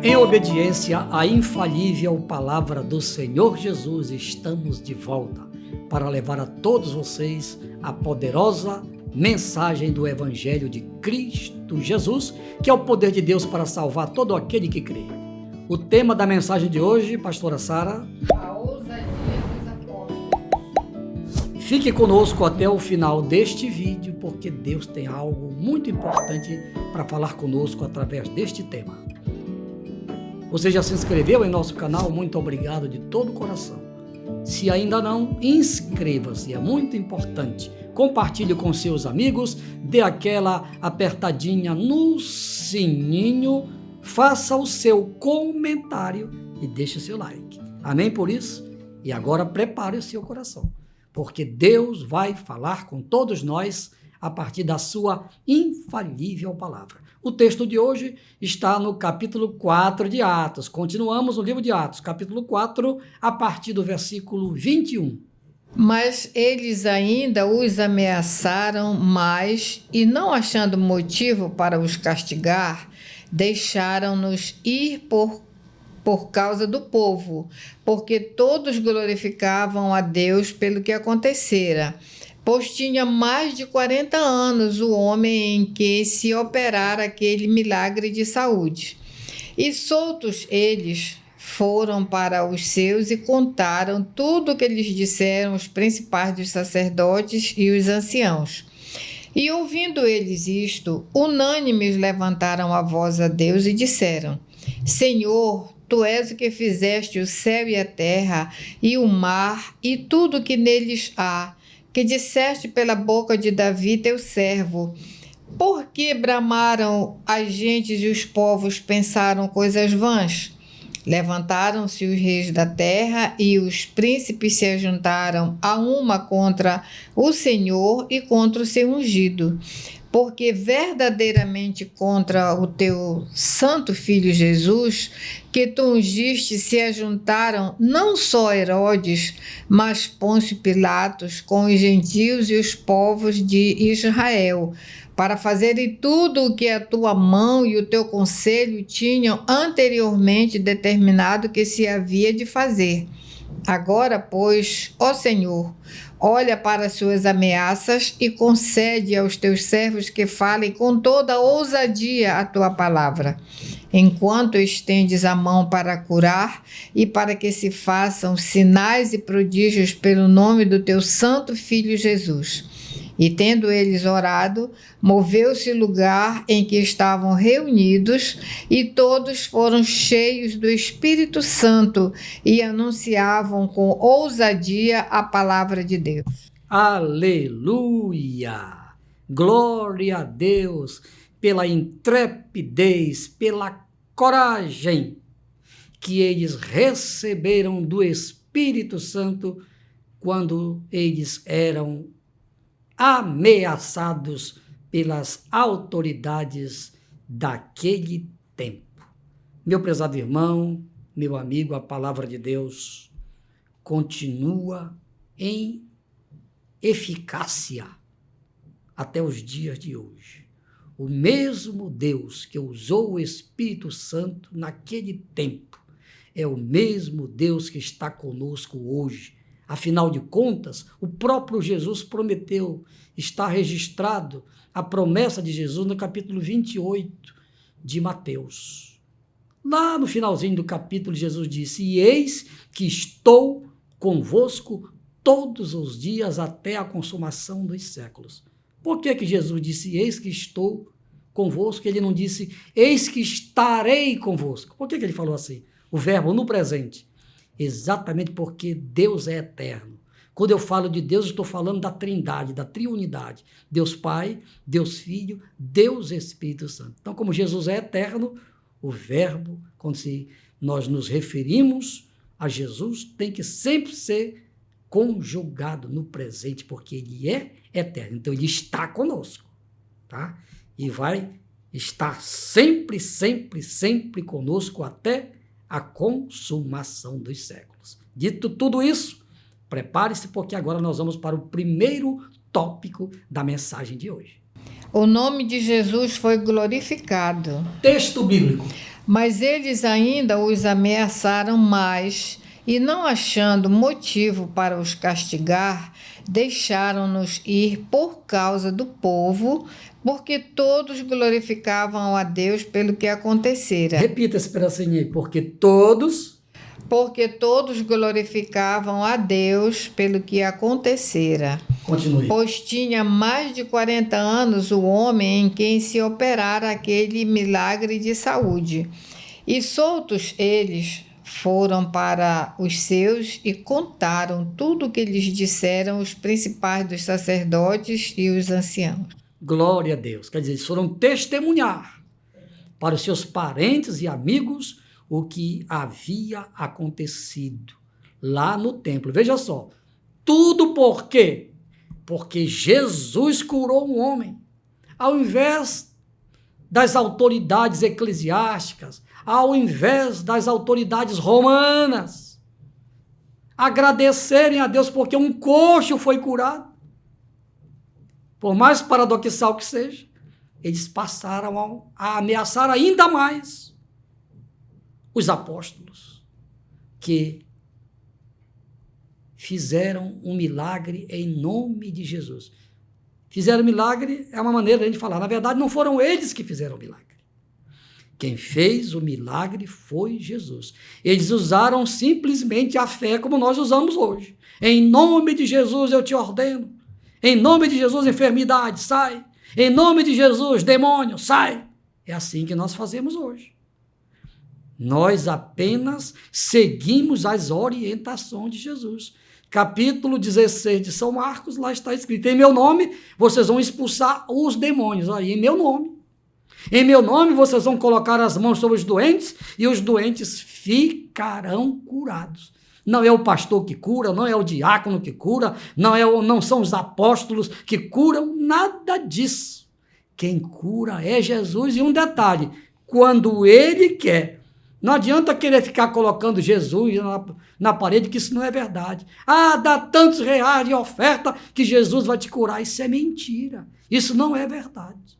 Em obediência à infalível palavra do Senhor Jesus, estamos de volta para levar a todos vocês a poderosa mensagem do Evangelho de Cristo Jesus, que é o poder de Deus para salvar todo aquele que crê. O tema da mensagem de hoje, pastora Sara: a ousadia dos apóstolos. Fique conosco até o final deste vídeo, porque Deus tem algo muito importante para falar conosco através deste tema. Você já se inscreveu em nosso canal? Muito obrigado de todo o coração. Se ainda não, inscreva-se, é muito importante. Compartilhe com seus amigos, dê aquela apertadinha no sininho, faça o seu comentário e deixe o seu like. Amém por isso? E agora prepare o seu coração, porque Deus vai falar com todos nós a partir da sua infalível palavra. O texto de hoje está no capítulo 4 de Atos. Continuamos no livro de Atos, capítulo 4, a partir do versículo 21. Mas eles ainda os ameaçaram mais e, não achando motivo para os castigar, deixaram-nos ir por causa do povo, porque todos glorificavam a Deus pelo que acontecera. Pois tinha mais de 40 anos o homem em que se operara aquele milagre de saúde. E soltos eles foram para os seus e contaram tudo o que lhes disseram os principais dos sacerdotes e os anciãos. E ouvindo eles isto, unânimes levantaram a voz a Deus e disseram: Senhor, Tu és o que fizeste o céu e a terra, e o mar, e tudo o que neles há, que disseste pela boca de Davi, teu servo. Por que bramaram as gentes e os povos pensaram coisas vãs? Levantaram-se os reis da terra e os príncipes se ajuntaram a uma contra o Senhor e contra o seu ungido. Porque verdadeiramente contra o teu santo Filho Jesus, que tu ungiste, se ajuntaram não só Herodes, mas Pôncio Pilatos, com os gentios e os povos de Israel, para fazerem tudo o que a tua mão e o teu conselho tinham anteriormente determinado que se havia de fazer. Agora, pois, ó Senhor, olha para as suas ameaças e concede aos teus servos que falem com toda ousadia a tua palavra, enquanto estendes a mão para curar e para que se façam sinais e prodígios pelo nome do teu santo Filho Jesus. E tendo eles orado, moveu-se o lugar em que estavam reunidos, e todos foram cheios do Espírito Santo e anunciavam com ousadia a palavra de Deus. Aleluia! Glória a Deus pela intrepidez, pela coragem que eles receberam do Espírito Santo quando eles eram ameaçados pelas autoridades daquele tempo. Meu prezado irmão, meu amigo, a palavra de Deus continua em eficácia até os dias de hoje. O mesmo Deus que usou o Espírito Santo naquele tempo é o mesmo Deus que está conosco hoje. Afinal de contas, o próprio Jesus prometeu, está registrado a promessa de Jesus no capítulo 28 de Mateus. Lá no finalzinho do capítulo, Jesus disse: E eis que estou convosco todos os dias até a consumação dos séculos. Por que Jesus disse: Eis que estou convosco? Ele não disse: Eis que estarei convosco. Por que ele falou assim? O verbo no presente. Exatamente porque Deus é eterno. Quando eu falo de Deus, eu estou falando da trindade, da triunidade. Deus Pai, Deus Filho, Deus Espírito Santo. Então, como Jesus é eterno, o verbo, quando nós nos referimos a Jesus, tem que sempre ser conjugado no presente, porque ele é eterno. Então, ele está conosco, tá? E vai estar sempre, sempre, sempre conosco até a consumação dos séculos. Dito tudo isso, prepare-se, porque agora nós vamos para o primeiro tópico da mensagem de hoje. O nome de Jesus foi glorificado. Texto bíblico. Mas eles ainda os ameaçaram mais, e não achando motivo para os castigar, deixaram-nos ir por causa do povo, porque todos glorificavam a Deus pelo que acontecera. Repita esse pedacinho aí. Porque todos glorificavam a Deus pelo que acontecera. Continue. Pois tinha mais de 40 anos o homem em quem se operara aquele milagre de saúde. E soltos eles foram para os seus e contaram tudo o que lhes disseram os principais dos sacerdotes e os anciãos. Glória a Deus. Quer dizer, eles foram testemunhar para os seus parentes e amigos o que havia acontecido lá no templo. Veja só, tudo por quê? Porque Jesus curou um homem. Ao invés das autoridades eclesiásticas, ao invés das autoridades romanas agradecerem a Deus porque um coxo foi curado, por mais paradoxal que seja, eles passaram a ameaçar ainda mais os apóstolos, que fizeram um milagre em nome de Jesus. Fizeram milagre é uma maneira de a gente falar. Na verdade, não foram eles que fizeram o milagre. Quem fez o milagre foi Jesus. Eles usaram simplesmente a fé como nós usamos hoje. Em nome de Jesus eu te ordeno. Em nome de Jesus, enfermidade, sai. Em nome de Jesus, demônio, sai. É assim que nós fazemos hoje. Nós apenas seguimos as orientações de Jesus. Capítulo 16 de São Marcos, lá está escrito: em meu nome vocês vão expulsar os demônios. Aí, em meu nome. Em meu nome vocês vão colocar as mãos sobre os doentes e os doentes ficarão curados. Não é o pastor que cura, não é o diácono que cura, não são os apóstolos que curam, nada disso. Quem cura é Jesus. E um detalhe, quando ele quer. Não adianta querer ficar colocando Jesus na parede, que isso não é verdade. Dá tantos reais de oferta que Jesus vai te curar. Isso é mentira. Isso não é verdade.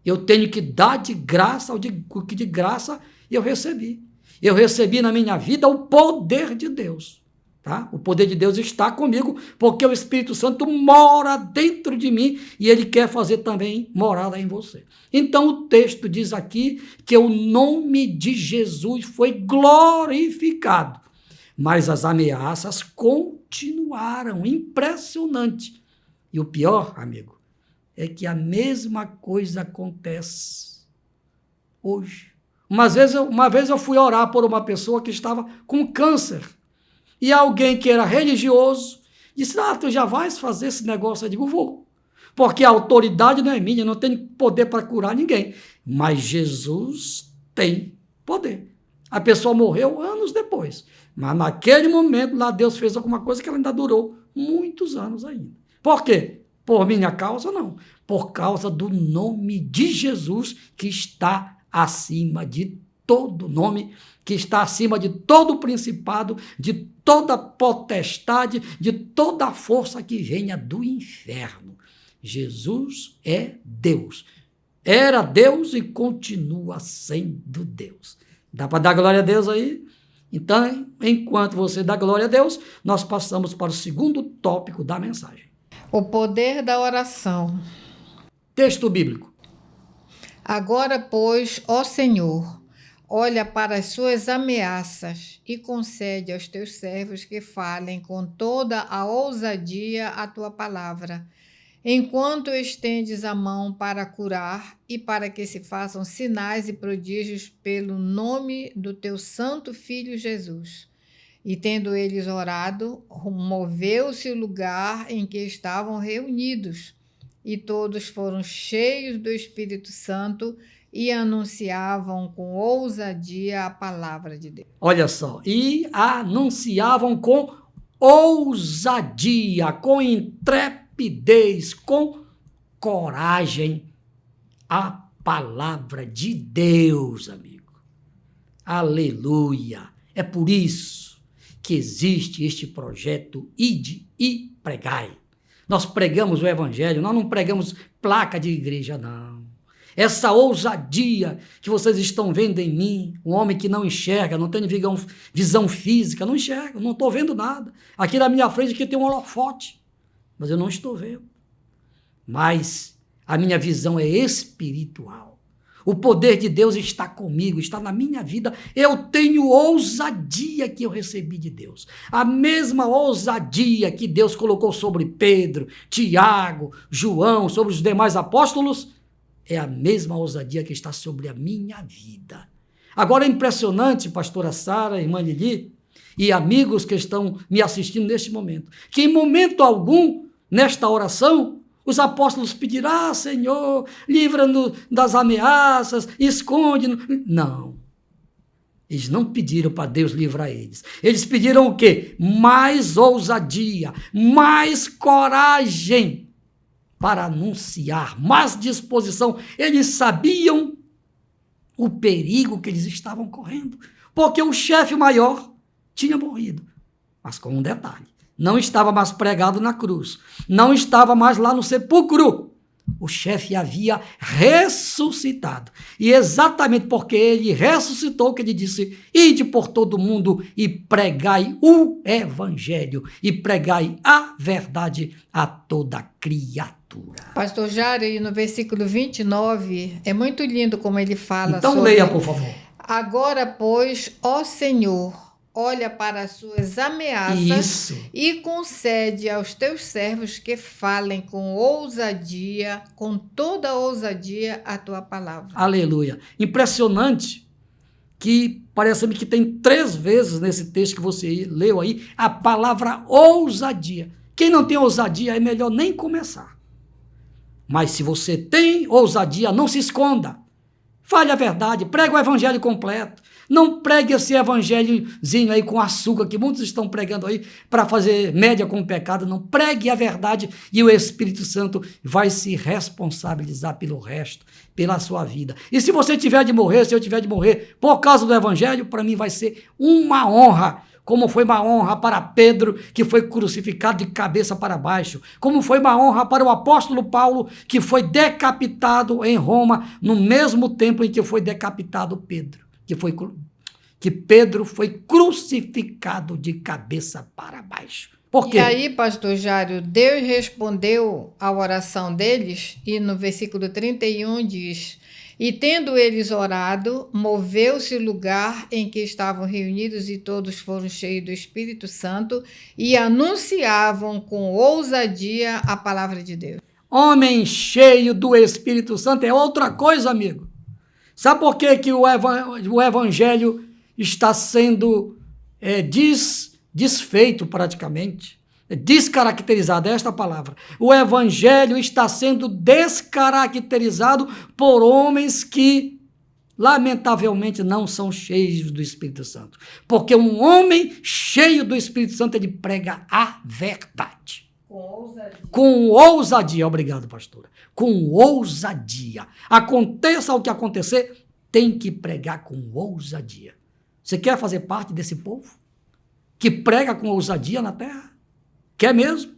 Eu tenho que dar de graça o que de graça eu recebi. Eu recebi na minha vida o poder de Deus. Tá? O poder de Deus está comigo, porque o Espírito Santo mora dentro de mim e ele quer fazer também morada em você. Então o texto diz aqui que o nome de Jesus foi glorificado, mas as ameaças continuaram. Impressionante. E o pior, amigo, é que a mesma coisa acontece hoje. Uma vez eu fui orar por uma pessoa que estava com câncer. E alguém que era religioso disse: tu já vais fazer esse negócio? Eu digo: vou. Porque a autoridade não é minha, não tenho poder para curar ninguém. Mas Jesus tem poder. A pessoa morreu anos depois. Mas naquele momento lá Deus fez alguma coisa que ela ainda durou muitos anos ainda. Por quê? Por minha causa, não. Por causa do nome de Jesus, que está acima de todo nome, que está acima de todo principado, de toda potestade, de toda força que venha do inferno. Jesus é Deus. Era Deus e continua sendo Deus. Dá para dar glória a Deus aí? Então, enquanto você dá glória a Deus, nós passamos para o segundo tópico da mensagem. O poder da oração. Texto bíblico. Agora, pois, ó Senhor, olha para as suas ameaças e concede aos teus servos que falem com toda a ousadia a tua palavra, enquanto estendes a mão para curar e para que se façam sinais e prodígios pelo nome do teu santo Filho Jesus. E tendo eles orado, moveu-se o lugar em que estavam reunidos, e todos foram cheios do Espírito Santo e anunciavam com ousadia a palavra de Deus. Olha só, e anunciavam com ousadia, com intrepidez, com coragem a palavra de Deus, amigo. Aleluia! É por isso que existe este projeto Ide e Pregai. Nós pregamos o evangelho, nós não pregamos placa de igreja, não. essa ousadia que vocês estão vendo em mim, um homem que não enxerga, não tem visão física, não enxerga, não estou vendo nada. Aqui na minha frente aqui tem um holofote, mas eu não estou vendo. Mas a minha visão é espiritual. O poder de Deus está comigo, está na minha vida. Eu tenho ousadia que eu recebi de Deus. A mesma ousadia que Deus colocou sobre Pedro, Tiago, João, sobre os demais apóstolos, é a mesma ousadia que está sobre a minha vida. Agora é impressionante, pastora Sara, irmã Lili, e amigos que estão me assistindo neste momento, que em momento algum, nesta oração, os apóstolos pediram, Senhor, livra-nos das ameaças, esconde-nos. Não. Eles não pediram para Deus livrar eles. Eles pediram o quê? Mais ousadia, mais coragem para anunciar, mais disposição. Eles sabiam o perigo que eles estavam correndo, porque o chefe maior tinha morrido. Mas com um detalhe. Não estava mais pregado na cruz. Não estava mais lá no sepulcro. O chefe havia ressuscitado. E exatamente porque ele ressuscitou que ele disse, ide por todo mundo e pregai o evangelho. E pregai a verdade a toda criatura. Pastor Jário, no versículo 29, é muito lindo como ele fala. Então leia, por favor. Agora, pois, ó Senhor, olha para as suas ameaças e concede aos teus servos que falem com ousadia, com toda ousadia, a tua palavra. Aleluia. Impressionante que parece-me que tem 3 vezes nesse texto que você leu aí a palavra ousadia. Quem não tem ousadia é melhor nem começar. Mas se você tem ousadia, não se esconda. Fale a verdade, pregue o evangelho completo. Não pregue esse evangelhozinho aí com açúcar que muitos estão pregando aí para fazer média com o pecado. Não, pregue a verdade e o Espírito Santo vai se responsabilizar pelo resto, pela sua vida. E se você tiver de morrer, se eu tiver de morrer por causa do evangelho, para mim vai ser uma honra. Como foi uma honra para Pedro, que foi crucificado de cabeça para baixo. Como foi uma honra para o apóstolo Paulo, que foi decapitado em Roma, no mesmo tempo em que foi decapitado Pedro. Que Pedro foi crucificado de cabeça para baixo. Por quê? E aí, pastor Jário, Deus respondeu à oração deles, e no versículo 31 diz, e tendo eles orado, moveu-se o lugar em que estavam reunidos e todos foram cheios do Espírito Santo e anunciavam com ousadia a palavra de Deus. Homem cheio do Espírito Santo é outra coisa, amigo. Sabe por que o evangelho está sendo desfeito praticamente? Descaracterizado, é esta palavra. O evangelho está sendo descaracterizado por homens que, lamentavelmente, não são cheios do Espírito Santo. Porque um homem cheio do Espírito Santo, ele prega a verdade. Com ousadia, obrigado, pastora. Com ousadia. Aconteça o que acontecer, tem que pregar com ousadia. Você quer fazer parte desse povo que prega com ousadia na terra? Quer mesmo?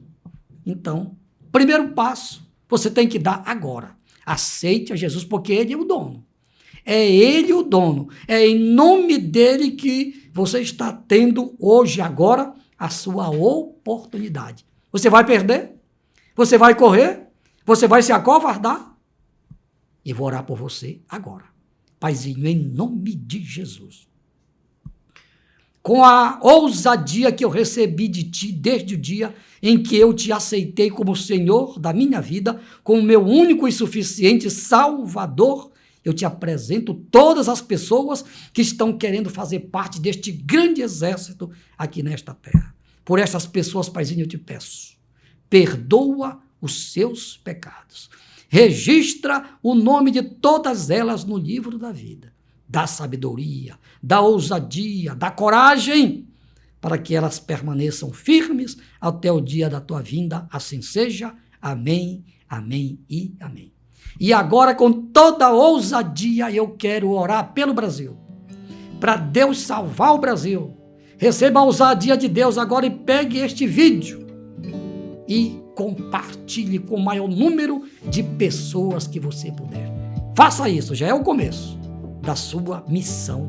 Então, primeiro passo, você tem que dar agora. Aceite a Jesus, porque Ele é o dono. É Ele o dono. É em nome dEle que você está tendo hoje, agora, a sua oportunidade. Você vai perder? Você vai correr? Você vai se acovardar? E vou orar por você agora. Paizinho, em nome de Jesus. Com a ousadia que eu recebi de ti desde o dia em que eu te aceitei como Senhor da minha vida, como meu único e suficiente Salvador, eu te apresento todas as pessoas que estão querendo fazer parte deste grande exército aqui nesta terra. Por essas pessoas, Paizinho, eu te peço, perdoa os seus pecados. Registra o nome de todas elas no livro da vida. Dá sabedoria, dá ousadia, dá coragem, para que elas permaneçam firmes até o dia da tua vinda. Assim seja. Amém, amém e amém. E agora, com toda ousadia, eu quero orar pelo Brasil, para Deus salvar o Brasil. Receba a ousadia de Deus agora e pegue este vídeo e compartilhe com o maior número de pessoas que você puder. Faça isso, já é o começo da sua missão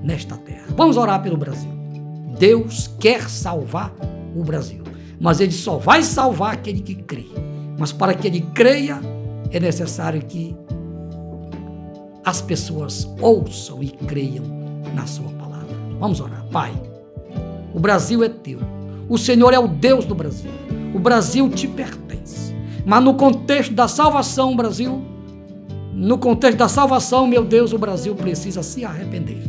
nesta terra. Vamos orar pelo Brasil. Deus quer salvar o Brasil, mas Ele só vai salvar aquele que crê. Mas para que Ele creia, é necessário que as pessoas ouçam e creiam na sua palavra. Vamos orar. Pai, o Brasil é teu. O Senhor é o Deus do Brasil. O Brasil te pertence. Mas no contexto da salvação, meu Deus, o Brasil precisa se arrepender.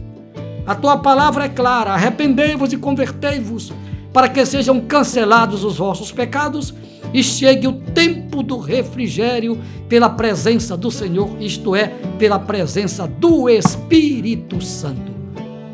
A tua palavra é clara: arrependei-vos e convertei-vos, para que sejam cancelados os vossos pecados e chegue o tempo do refrigério pela presença do Senhor, isto é, pela presença do Espírito Santo.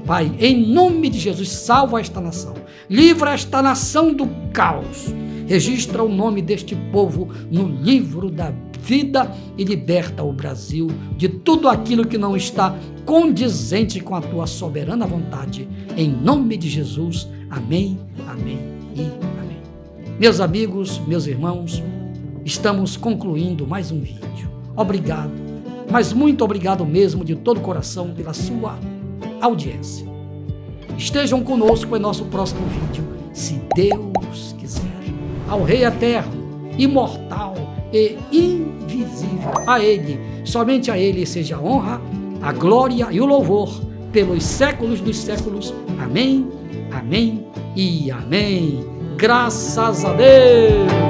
Pai, em nome de Jesus, salva esta nação, livra esta nação do caos, registra o nome deste povo no livro da vida e liberta o Brasil de tudo aquilo que não está condizente com a tua soberana vontade. Em nome de Jesus, amém, amém e amém. Meus amigos, meus irmãos, estamos concluindo mais um vídeo. Obrigado, mas muito obrigado mesmo de todo o coração pela sua audiência. Estejam conosco em nosso próximo vídeo, se Deus quiser. Ao Rei eterno, imortal e invisível, a Ele, somente a Ele seja a honra, a glória e o louvor pelos séculos dos séculos. Amém, amém e amém. Graças a Deus.